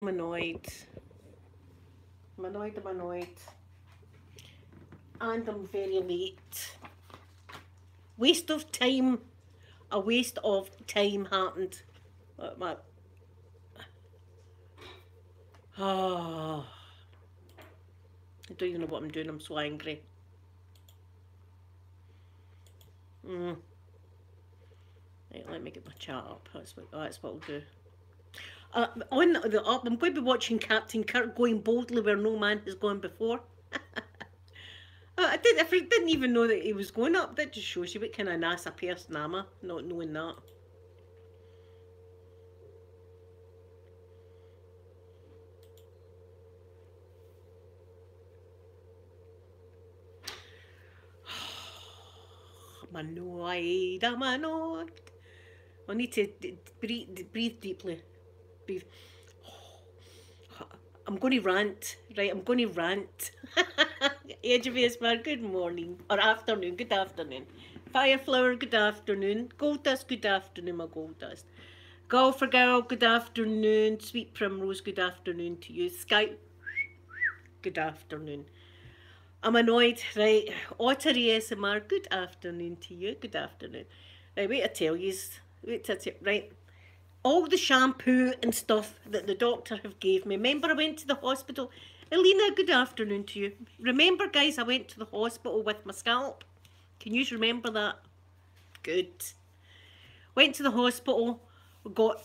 I'm annoyed. I'm annoyed, I'm annoyed. And I'm very late. Waste of time. A waste of time happened. My, oh, I don't even know what I'm doing. I'm so angry. Mm. Right, let me get my chat up. That's what I'll do. On the up, I'm going to be watching Captain Kirk going boldly where no man has gone before. I didn't even know that he was going up. That just shows you what kind of NASA person am I, not knowing that. I'm annoyed. I'm annoyed. I need to breathe deeply. Breathe. I'm going to rant, right? I'm going to rant. Edge of ASMR, good morning. Or afternoon, good afternoon. Fireflower, good afternoon. Gold dust, good afternoon, my gold dust. Golfer girl, good afternoon. Sweet Primrose, good afternoon to you. Sky, good afternoon. I'm annoyed, right? Otter ASMR, good afternoon to you. Good afternoon. Right, wait, I tell yous. Wait till I tell, right. All the shampoo and stuff that the doctor have gave me. Remember I went to the hospital? Elena, good afternoon to you. Remember, guys, I went to the hospital with my scalp? Can you remember that? Good. Went to the hospital, got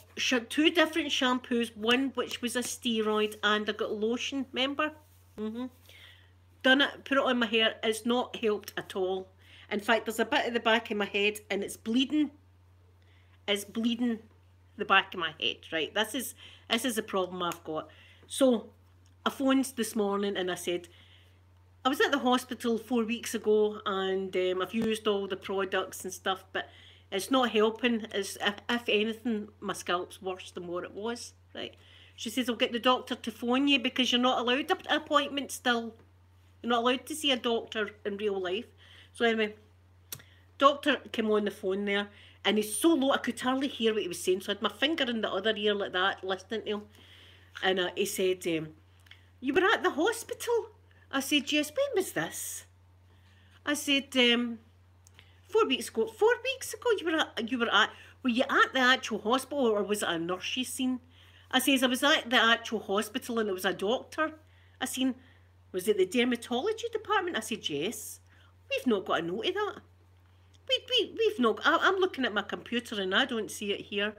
two different shampoos, one which was a steroid, and I got lotion, remember? Done it, put it on my hair, it's not helped at all. In fact, there's a bit at the back of my head and it's bleeding. It's bleeding the back of my head, right? This is the problem I've got. So I phoned this morning and I said, I was at the hospital 4 weeks ago and I've used all the products and stuff, but it's not helping. If anything, my scalp's worse than what it was, right? She says, I'll get the doctor to phone you because you're not allowed an appointment still. You're not allowed to see a doctor in real life. So anyway, doctor came on the phone there and he's so low I could hardly hear what he was saying. So I had my finger in the other ear like that, listening to him. And he said, you were at the hospital? I said, yes, when was this? I said, 4 weeks ago. 4 weeks ago were you at the actual hospital or was it a nurse you seen? I says, I was at the actual hospital and it was a doctor. I seen, was it the dermatology department? I said, yes. We've not got a note of that. We've not, I'm looking at my computer and I don't see it here.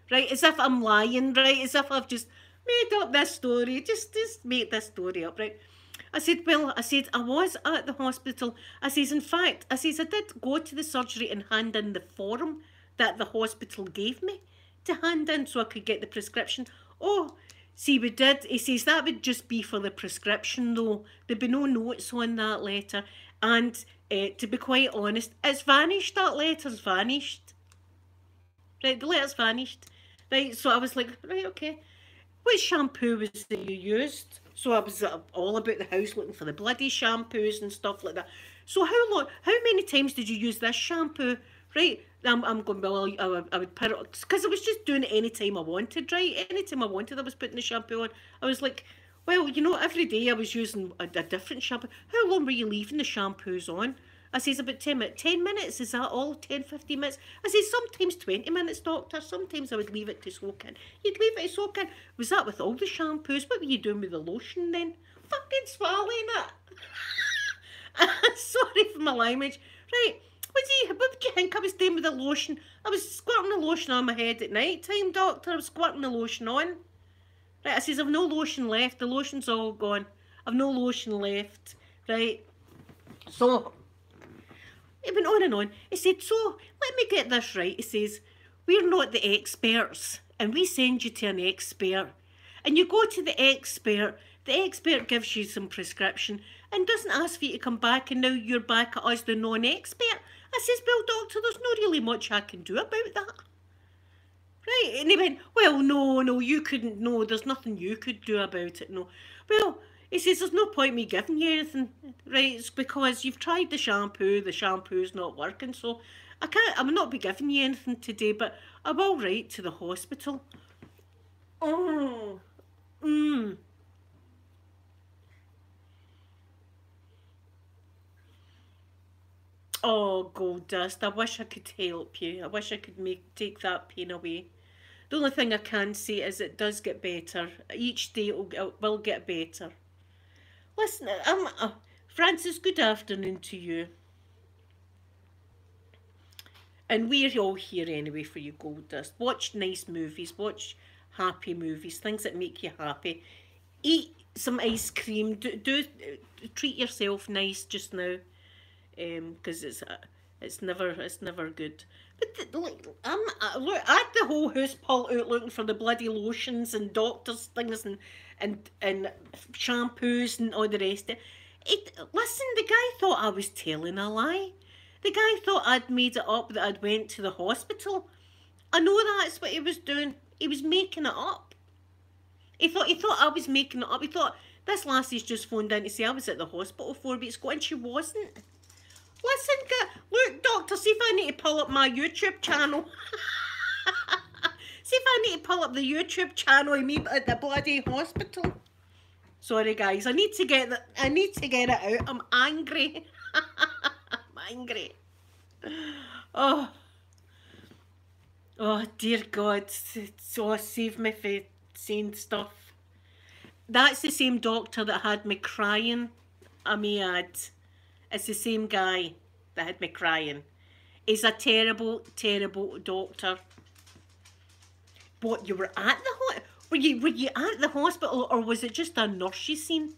Right, as if I'm lying, right, as if I've just made up this story, just make this story up, right. I said, well, I said, I was at the hospital. I says, in fact, I says, I did go to the surgery and hand in the form that the hospital gave me to hand in so I could get the prescription. Oh, see, we did. He says, that would just be for the prescription, though. There'd be no notes on that letter. And to be quite honest, it's vanished. That letter's vanished. Right, the letter's vanished. Right, so I was like, right, okay. What shampoo was that you used? So I was all about the house looking for the bloody shampoos and stuff like that. So how many times did you use this shampoo? Right, I'm going, well, I would put it, because I was just doing it any time I wanted, right? Any time I wanted, I was putting the shampoo on. I was like, well, you know, every day I was using a different shampoo. How long were you leaving the shampoos on? I says, about 10 minutes. 10 minutes, is that all? 10, 15 minutes? I says, sometimes 20 minutes, doctor. Sometimes I would leave it to soak in. You'd leave it to soak in. Was that with all the shampoos? What were you doing with the lotion then? Fucking swallowing it. Sorry for my language. Right, what would you think I was doing with the lotion? I was squirting the lotion on my head at night time, doctor. I was squirting the lotion on. Right, I says, I've no lotion left. The lotion's all gone. I've no lotion left. Right, so it went on and on. He said, so, let me get this right. He says, we're not the experts, and we send you to an expert. And you go to the expert gives you some prescription, and doesn't ask for you to come back, and now you're back at us, the non-expert. I says, well, doctor, there's not really much I can do about that. Right, and he went, well, no, you couldn't, no, there's nothing you could do about it, no. Well, he says, there's no point me giving you anything, right, it's because you've tried the shampoo's not working, so I'm not be giving you anything today, but I will write to the hospital. Oh, Oh, Gold Dust, I wish I could help you. I wish I could take that pain away. The only thing I can say is it does get better. Each day it will get better. Listen, Francis, good afternoon to you. And we're all here anyway for you, Gold Dust. Watch nice movies, watch happy movies, things that make you happy. Eat some ice cream. Do treat yourself nice just now, because it's never good. But look, look at the whole house pulled out looking for the bloody lotions and doctors things and shampoos and all the rest of it. Listen, the guy thought I was telling a lie. The guy thought I'd made it up that I'd went to the hospital. I know that's what he was doing. He was making it up. He thought I was making it up. He thought this lassie's just phoned in to say I was at the hospital 4 weeks ago, and she wasn't. Listen, look, doctor, see if I need to pull up my YouTube channel. See if I need to pull up the YouTube channel of me at the bloody hospital. Sorry, guys, I need to get it out. I'm angry. I'm angry. Oh dear God, so save me for saying stuff. That's the same doctor that had me crying, I may add. It's the same guy that had me crying. He's a terrible, terrible doctor. What, you were at the were you at the hospital, or was it just a nurse you seen?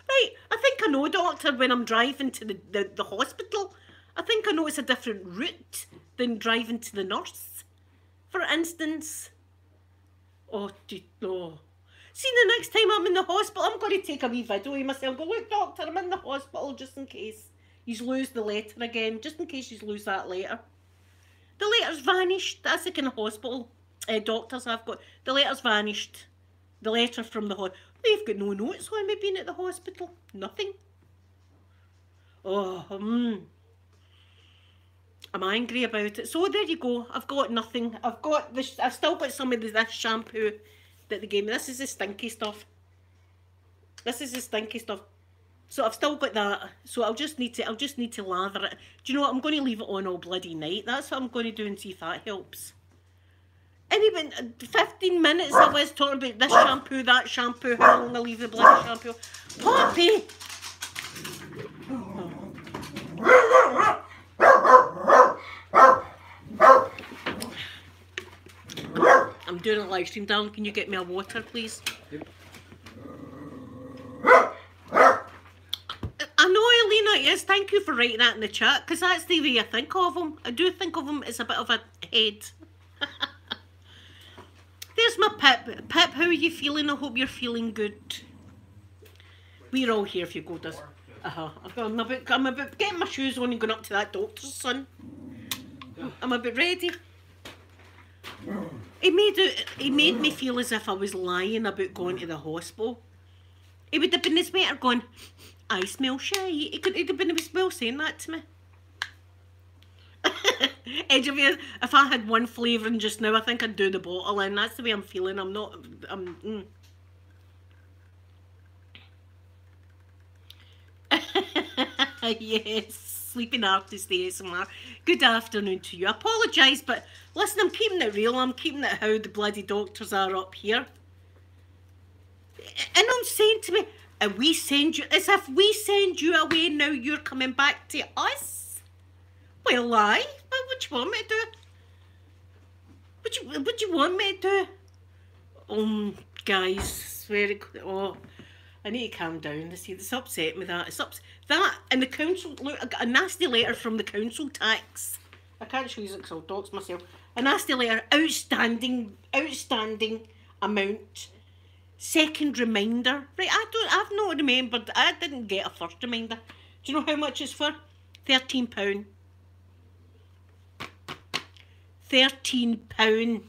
Right, I think I know, doctor, when I'm driving to the hospital. I think I know it's a different route than driving to the nurse, for instance. Oh. See, the next time I'm in the hospital, I'm going to take a wee video of myself. Go, look, doctor, I'm in the hospital, just in case you lose the letter again. Just in case you lose that letter. The letter's vanished. That's the kind of hospital doctors I've got. The letter's vanished. The letter from the hospital. They've got no notes on me being at the hospital. Nothing. Oh, I'm angry about it. So there you go. I've got nothing. I've still got some of this shampoo that they gave me. This is the stinky stuff. This is the stinky stuff. So I've still got that. So I'll just need to lather it. Do you know what? I'm going to leave it on all bloody night. That's what I'm going to do and see if that helps. Anyway, 15 minutes I was talking about this shampoo, that shampoo, how long I leave the bloody shampoo. Poppy! I'm doing a live stream, darling. Can you get me a water, please? Yep. I know, Elena, yes, thank you for writing that in the chat, because that's the way I think of him. I do think of him as a bit of a head. There's my Pip. Pip, how are you feeling? I hope you're feeling good. We're all here if you go, does. I'm about getting my shoes on and going up to that doctor's, son. I'm a bit ready. He made me feel as if I was lying about going to the hospital. He would have been his better going, I smell shy. He'd have been his well saying that to me. If I had one flavouring just now, I think I'd do the bottle, and that's the way I'm feeling. Yes, sleeping artist ASMR. Good afternoon to you. I apologise, but listen, I'm keeping it real. I'm keeping it how the bloody doctors are up here. And I'm saying to me, and we send you, as if we send you away now, you're coming back to us. Well, aye. What do you want me to do? What do you want me to do? Guys, I need to calm down. See, this upset me. That and the council. Look, I got a nasty letter from the council tax. I can't show you it because I'll dox myself. A nasty letter, outstanding amount. Second reminder. Right, I've not remembered. I didn't get a first reminder. Do you know how much it's for? £13. £13.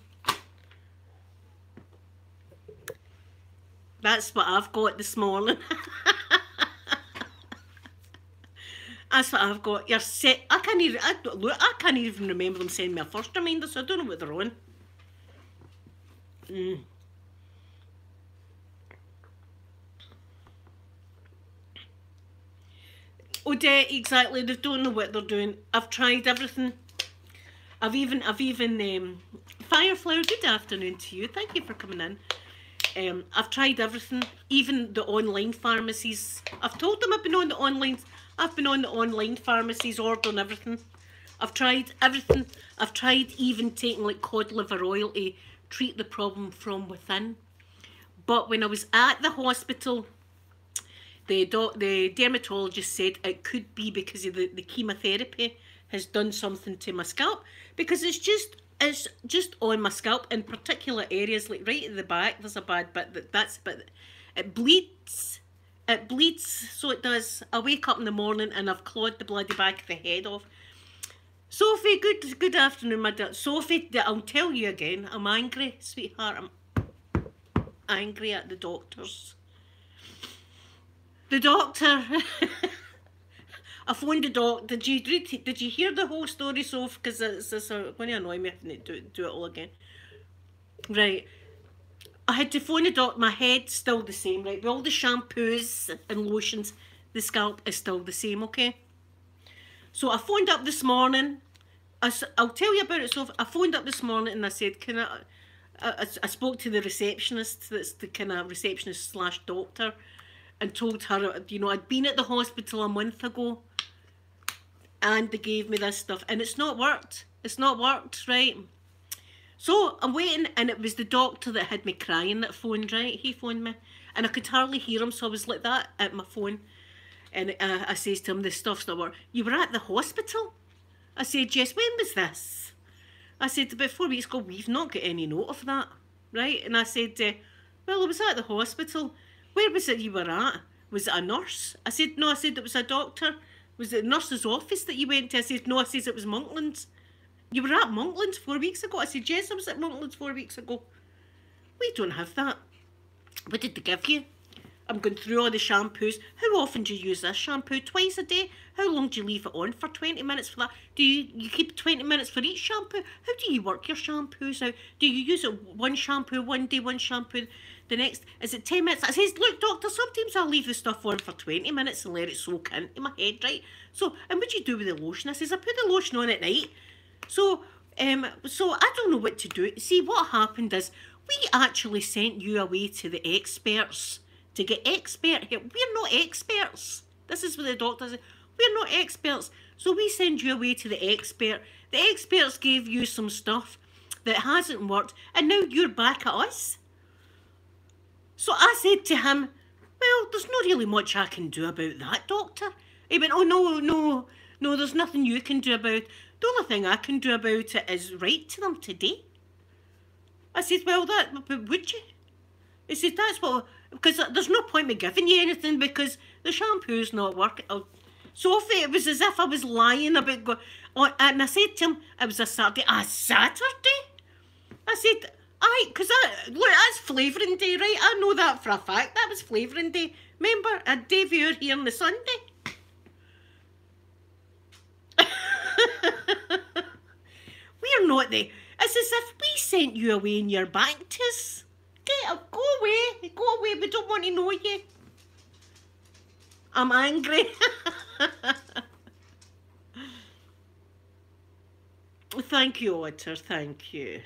That's what I've got this morning. That's what I've got. You're set. I can't even remember them sending me a first reminder, so I don't know what they're on. Oh, exactly. They don't know what they're doing. I've tried everything. I've even, Fireflower, good afternoon to you. Thank you for coming in. I've tried everything, even the online pharmacies. I've told them I've been on the online pharmacies ordering everything. I've tried everything. I've tried even taking like cod liver oil to treat the problem from within. But when I was at the hospital, the dermatologist said it could be because of the chemotherapy has done something to my scalp, because it's just on my scalp in particular areas, like right at the back. There's a bad bit but it bleeds. It bleeds, so it does. I wake up in the morning and I've clawed the bloody back of the head off. Sophie, good afternoon, my dear. Sophie, I'll tell you again, I'm angry, sweetheart. I'm angry at the doctors. The doctor. I phoned the doctor. Did you hear the whole story, Sophie? Because it's going to annoy me if I do it all again. Right. I had to phone the doctor. My head's still the same, right? With all the shampoos and lotions, the scalp is still the same, okay? So I phoned up this morning. I'll tell you about it, Sophie. I phoned up this morning and I said, I spoke to the receptionist, that's the kind of receptionist / doctor, and told her, you know, I'd been at the hospital a month ago and they gave me this stuff and it's not worked. It's not worked, right? So I'm waiting, and it was the doctor that had me crying that phoned, right? He phoned me and I could hardly hear him, so I was like that at my phone. And I says to him, this stuff's not working. You were at the hospital? I said, yes. When was this? I said, about 4 weeks ago. We've not got any note of that, right? And I said, well, I was at the hospital. Where was it you were at? Was it a nurse? I said, no. I said, it was a doctor. Was it a nurse's office that you went to? I said, no. I said, it was Monklands. You were at Monklands 4 weeks ago? I said, yes, I was at Monklands 4 weeks ago. We don't have that. What did they give you? I'm going through all the shampoos. How often do you use this shampoo? Twice a day? How long do you leave it on for? 20 minutes for that? Do you keep 20 minutes for each shampoo? How do you work your shampoos out? Do you use it one shampoo one day, one shampoo the next? Is it 10 minutes? I says, look, doctor, sometimes I'll leave the stuff on for 20 minutes and let it soak into my head, right? So, and what do you do with the lotion? I says, I put the lotion on at night. So I don't know what to do. See, what happened is we actually sent you away to the experts to get expert help. We're not experts. This is what the doctor said. We're not experts. So we send you away to the expert. The experts gave you some stuff that hasn't worked, and now you're back at us. So I said to him, well, there's not really much I can do about that, doctor. He went, oh, no, there's nothing you can do about it. The only thing I can do about it is write to them today. I said, well, but would you? He said, that's what, because there's no point me giving you anything because the shampoo's not working. Sophie, it was as if I was lying about and I said to him, it was a Saturday. A Saturday? I said, aye, because look, that's flavouring day, right? I know that for a fact. That was flavouring day. Remember, a day viewer here on the Sunday. We're not the... It's as if we sent you away and you're back to us. Go away, we don't want to know you. I'm angry. Thank you, Otter, thank you.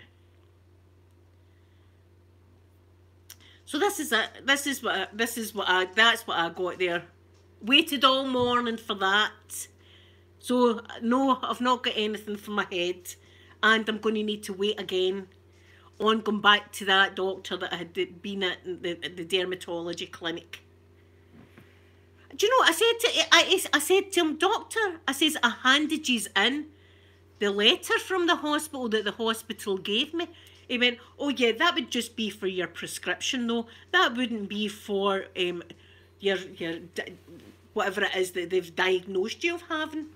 So that's what I got there. Waited all morning for that. So no, I've not got anything for my head, and I'm going to need to wait again on going back to that doctor that I had been at the dermatology clinic. Do you know what I said to him, doctor, I says, I handed you in the letter from the hospital that the hospital gave me. He went, oh yeah, that would just be for your prescription though. That wouldn't be for your whatever it is that they've diagnosed you of having.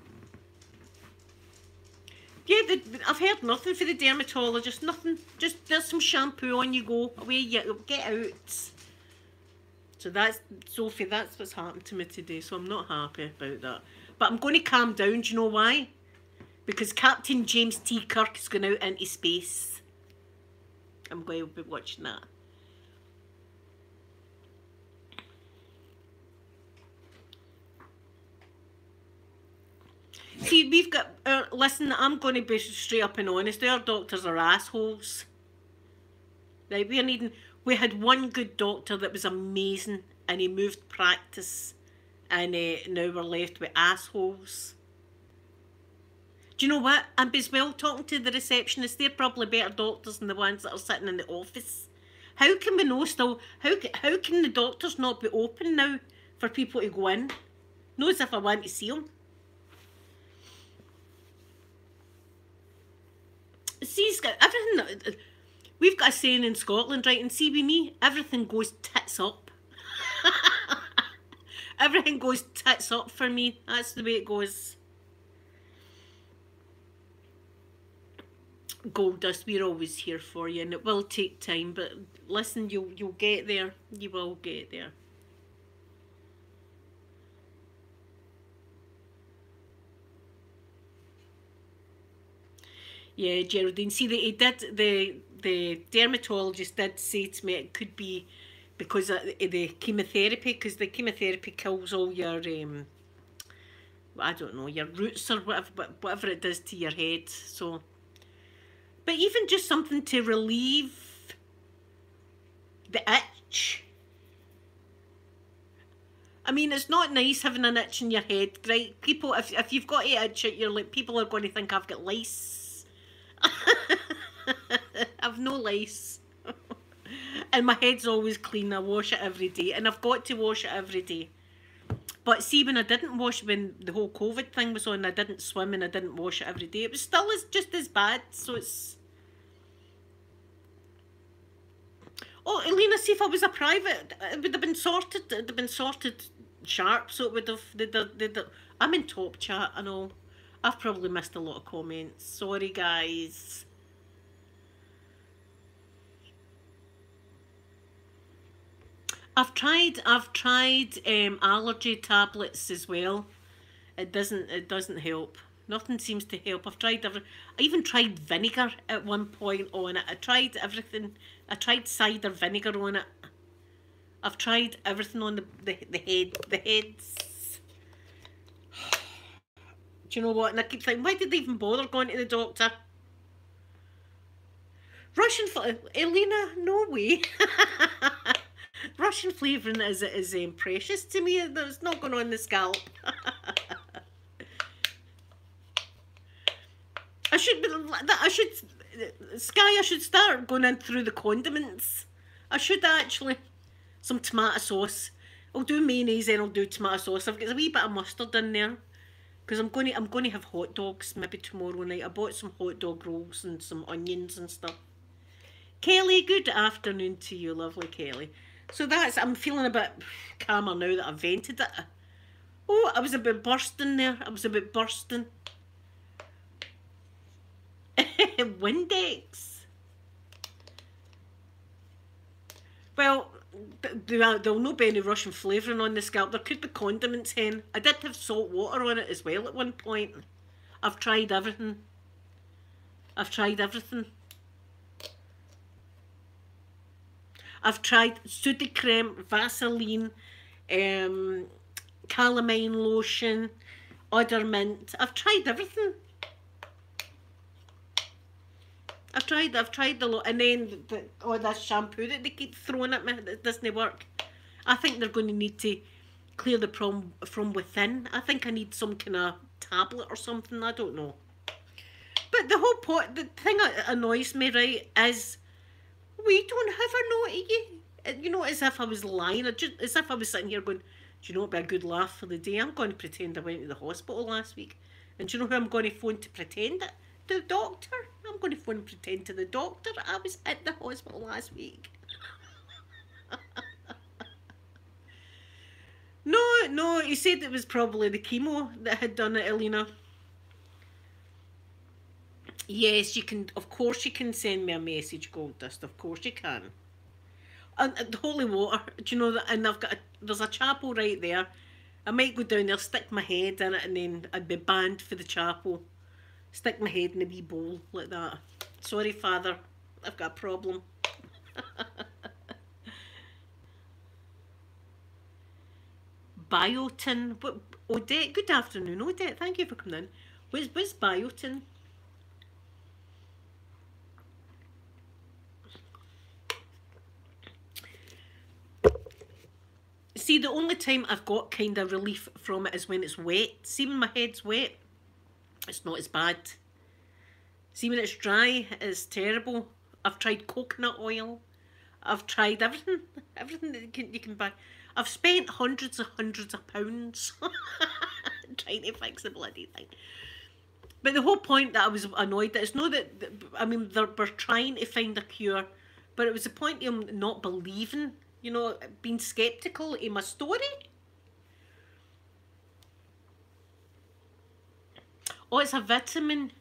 Yeah, I've heard nothing for the dermatologist, nothing. Just there's some shampoo on, you go away, you get out. So that's, Sophie, that's what's happened to me today, so I'm not happy about that. But I'm going to calm down, do you know why? Because Captain James T. Kirk is going out into space. I'm going to be watching that. we've got, listen, I'm going to be straight up and honest, our doctors are assholes. Right, we had one good doctor that was amazing and he moved practice and now we're left with assholes. Do you know what? I'm as well talking to the receptionist. They're probably better doctors than the ones that are sitting in the office. How can we know still? How can the doctors not be open now for people to go in? Not as if I want to see them. See, everything. We've got a saying in Scotland, right? And see, with me, everything goes tits up. Everything goes tits up for me. That's the way it goes. Goldust, we're always here for you, and it will take time, but listen, you'll get there. You will get there. Yeah, Geraldine. See, the dermatologist did say to me it could be because of the chemotherapy, because the chemotherapy kills all your I don't know, your roots or whatever it does to your head. So, but even just something to relieve the itch. I mean, it's not nice having an itch in your head, right? People, if you've got an itch at your lip, people are going to think I've got lice. I've no lice. And my head's always clean. I wash it every day. And I've got to wash it every day. But see, when I didn't wash, when the whole COVID thing was on, I didn't swim and I didn't wash it every day. It was still just as bad. So it's... Oh, Elena, see, if I was a private, it would have been sorted. It would have been sorted sharp. So it would have... I'm in top chat and all. I've probably missed a lot of comments. Sorry, guys. I've tried allergy tablets as well. It doesn't help. Nothing seems to help. I even tried vinegar at one point on it. I tried everything. I tried cider vinegar on it. I've tried everything on the heads. Do you know what? And I keep thinking, why did they even bother going to the doctor? Russian Elena, no way. Russian flavouring is precious to me. It's not going on the scalp. I should start going in through the condiments. I should actually. Some tomato sauce. I'll do mayonnaise and I'll do tomato sauce. I've got a wee bit of mustard in there. Because I'm going to have hot dogs maybe tomorrow night. I bought some hot dog rolls and some onions and stuff. Kelly, good afternoon to you, lovely Kelly. So I'm feeling a bit calmer now that I've vented it. Oh, I was a bit bursting there. I was a bit bursting. Windex. Well, there'll not be any Russian flavouring on the scalp. There could be condiments, hen. I did have salt water on it as well at one point. I've tried everything. I've tried Sudocrem, Vaseline, calamine lotion, Udder Mint. I've tried everything. I've tried a lot, and then this shampoo that they keep throwing at me that doesn't work. I think they're going to need to clear the problem from within. I think I need some kind of tablet or something. I don't know. But the thing that annoys me, right, is we don't have a note of you. You know, as if I was lying, as if I was sitting here going, do you know what would be a good laugh for the day? I'm going to pretend I went to the hospital last week. And do you know who I'm going to phone to pretend it? The doctor. I'm going to phone and pretend to the doctor I was at the hospital last week. No, he said it was probably the chemo that had done it, Elena. Yes, you can, of course you can send me a message, Goldust, of course you can. And the holy water, do you know that? And there's a chapel right there. I might go down there, stick my head in it, and then I'd be banned for the chapel. Stick my head in a wee bowl like that. Sorry, Father, I've got a problem. Biotin. Odette, good afternoon, Odette. Thank you for coming in. What's biotin? See, the only time I've got kind of relief from it is when it's wet. See, when my head's wet, it's not as bad. See, when it's dry, it's terrible. I've tried coconut oil. I've tried everything. Everything that you can buy. I've spent hundreds of pounds trying to fix the bloody thing. But the whole point that I was annoyed at is not that, I mean, we're trying to find a cure, but it was the point of not believing, you know, being sceptical in my story. Oh, it's a vitamin.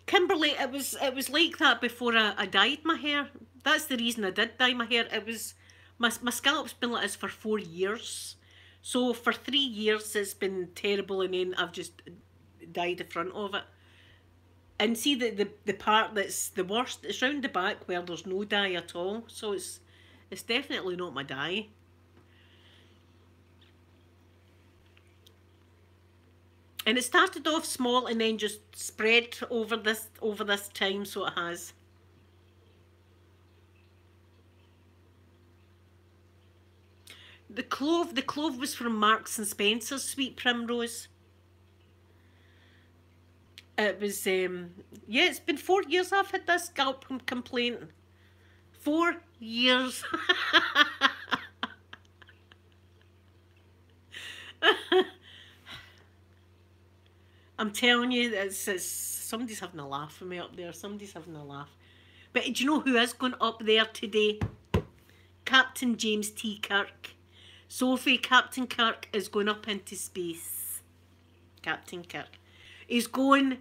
Kimberly, it was like that before I dyed my hair. That's the reason I did dye my hair. It was, my scalp's been like this for 4 years. So for 3 years it's been terrible, and then I've just dyed the front of it. And see, the part that's the worst, it's round the back where there's no dye at all. So it's definitely not my dye. And it started off small and then just spread over this time, so it has. The clove was from Marks and Spencer's Sweet Primrose. It was, yeah, it's been 4 years I've had this scalp complaint. 4 years. I'm telling you, it's somebody's having a laugh with me up there. Somebody's having a laugh. But do you know who is going up there today? Captain James T. Kirk. Sophie, Captain Kirk is going up into space. Captain Kirk. He's going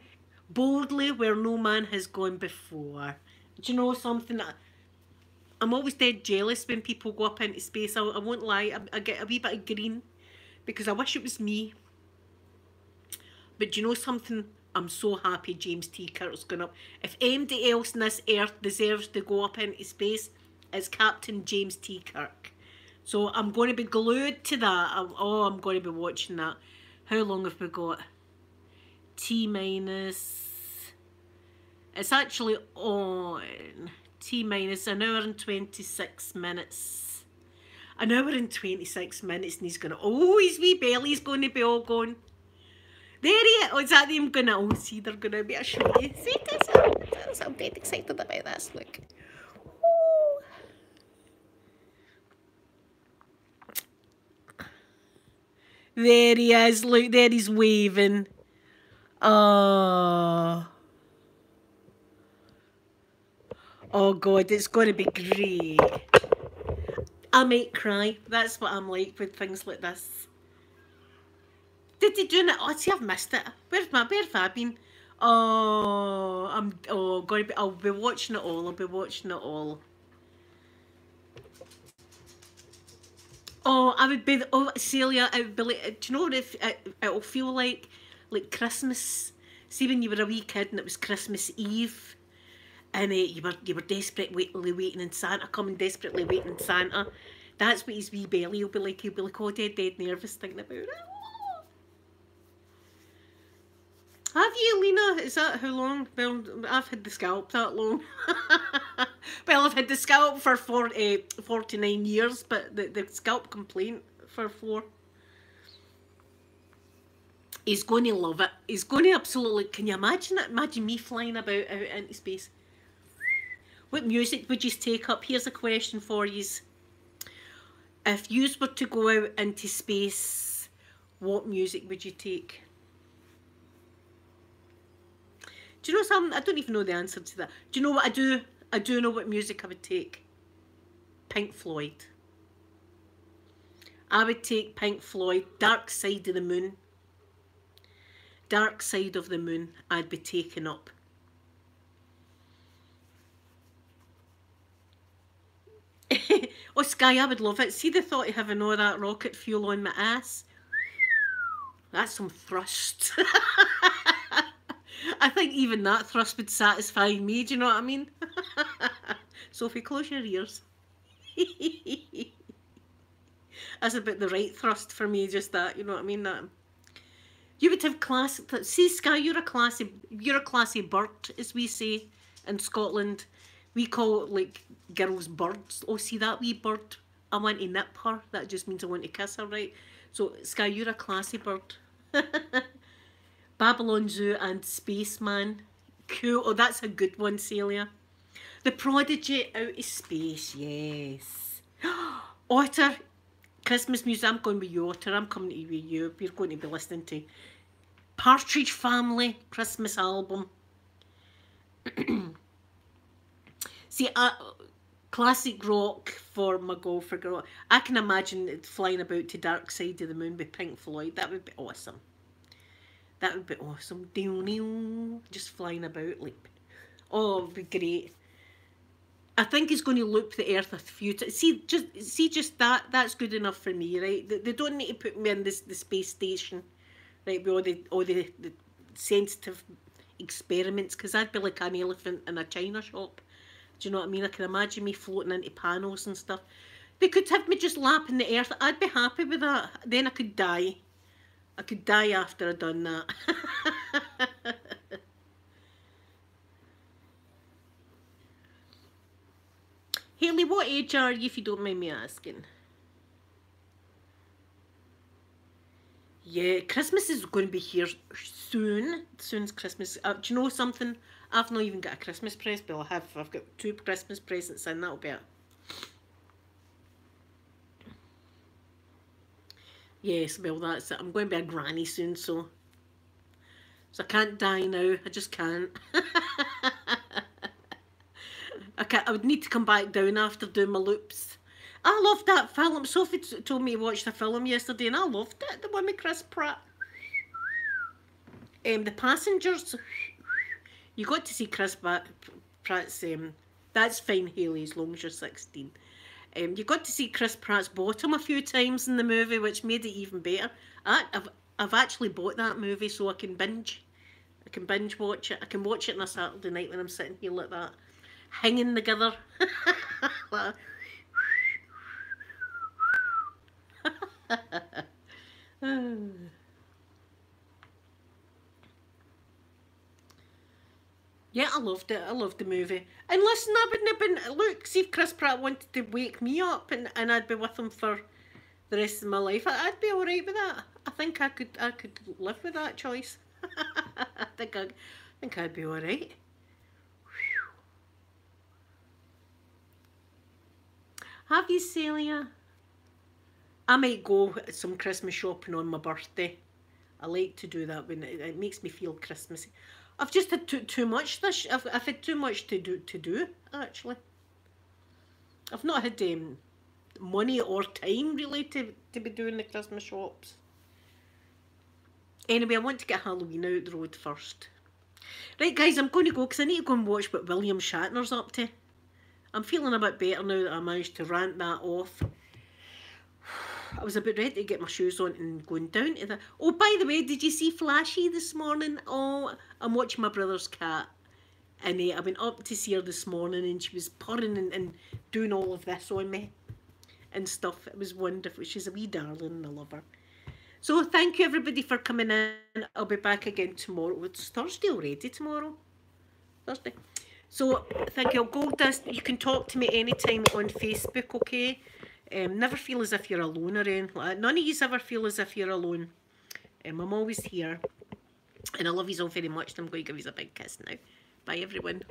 boldly where no man has gone before. Do you know something? I'm always dead jealous when people go up into space. I won't lie. I get a wee bit of green because I wish it was me. But do you know something? I'm so happy James T. Kirk's going up. If anybody else on this earth deserves to go up into space, it's Captain James T. Kirk. So I'm going to be glued to that. I'm going to be watching that. How long have we got? T minus... It's actually on T minus an hour and 26 minutes. An hour and 26 minutes, and he's going to... Oh, his wee belly's going to be all gone. There he is. Oh, is that them going to... Oh, see, they're going to be a show you. See this? I'm dead excited about this. Look. Oh. There he is. Look, there he's waving. Oh. Oh, God, it's going to be great. I might cry. That's what I'm like with things like this. Did he do it? Oh, see, I've missed it. Where have I been? Oh, I'll be watching it all. I'll be watching it all. Oh, I would be. Oh, Celia, I would be like. Do you know if it'll feel like Christmas? See, when you were a wee kid and it was Christmas Eve, and you were desperately waiting in Santa, coming desperately waiting in Santa. That's what his wee belly will be like. He'll be like, oh, dead nervous thinking about it. Have you, Lena? Is that how long? Well, I've had the scalp that long. Well, I've had the scalp for 49 years, but the scalp complaint for 4. He's going to love it. He's going to absolutely... Can you imagine it? Imagine me flying about out into space. What music would you take up? Here's a question for you. If you were to go out into space, what music would you take? Do you know something? I don't even know the answer to that. Do you know what I do? I do know what music I would take. Pink Floyd. I would take Pink Floyd, Dark Side of the Moon. Dark Side of the Moon I'd be taking up. Oh, Sky, I would love it. See the thought of having all that rocket fuel on my ass? That's some thrust. I think even that thrust would satisfy me, do you know what I mean? Sophie, close your ears. That's about the right thrust for me, just that, you know what I mean? That You would have class. See, Sky, you're a classy bird, as we say in Scotland. We call it like girls' birds. Oh, see that wee bird? I want to nip her. That just means I want to kiss her, right? So, Sky, you're a classy bird. Babylon Zoo and Spaceman. Cool. Oh, that's a good one, Celia. The Prodigy out of space, yes. Otter. Christmas music. I'm going with you, Otter. I'm coming to you with you. We're going to be listening to Partridge Family Christmas album. See, classic rock for my golfer girl. I can imagine it flying about to Dark Side of the Moon with Pink Floyd. That would be awesome. That would be awesome. Just flying about like, oh, it would be great. I think he's going to loop the earth a few times. See, just that. That's good enough for me, right? They don't need to put me in the space station, right? With all the sensitive experiments, because I'd be like an elephant in a china shop. Do you know what I mean? I can imagine me floating into panels and stuff. They could have me just lapping the earth. I'd be happy with that. Then I could die. I could die after I'd done that. Hayley, what age are you, if you don't mind me asking? Yeah, Christmas is going to be here soon. Soon's Christmas. Do you know something? I've not even got a Christmas present, but I've got 2 Christmas presents in. That'll be it. Yes, well, that's it. I'm going to be a granny soon, so I can't die now. I just can't. I would need to come back down after doing my loops. I loved that film. Sophie told me to watch the film yesterday, and I loved it. The one with Chris Pratt. The Passengers. You got to see Chris Pratt's. That's fine, Hayley, as long as you're 16. You got to see Chris Pratt's bottom a few times in the movie, which made it even better. I've actually bought that movie so I can binge. I can binge watch it. I can watch it on a Saturday night when I'm sitting here like that, hanging together. Yeah, I loved it. I loved the movie. And listen, I wouldn't have been... Look, see if Chris Pratt wanted to wake me up and I'd be with him for the rest of my life, I'd be alright with that. I think I could live with that choice. I think I'd be alright. Have you, Celia? I might go some Christmas shopping on my birthday. I like to do that when it makes me feel Christmassy. I've just had too much this. I've had too much to do actually. I've not had money or time really to be doing the Christmas shops. Anyway, I want to get Halloween out the road first. Right, guys, I'm going to go because I need to go and watch what William Shatner's up to. I'm feeling a bit better now that I managed to rant that off. I was about ready to get my shoes on and going down to the... Oh, by the way, did you see Flashy this morning? Oh, I'm watching my brother's cat. And I went up to see her this morning and she was purring and doing all of this on me and stuff. It was wonderful. She's a wee darling and I love her. So thank you everybody for coming in. I'll be back again tomorrow. It's Thursday already tomorrow. Thursday. So thank you. Goldust, you can talk to me anytime on Facebook, okay? Never feel as if you're alone or anything like that. None of you ever feel as if you're alone. I'm always here. And I love you all very much. I'm going to give you a big kiss now. Bye, everyone.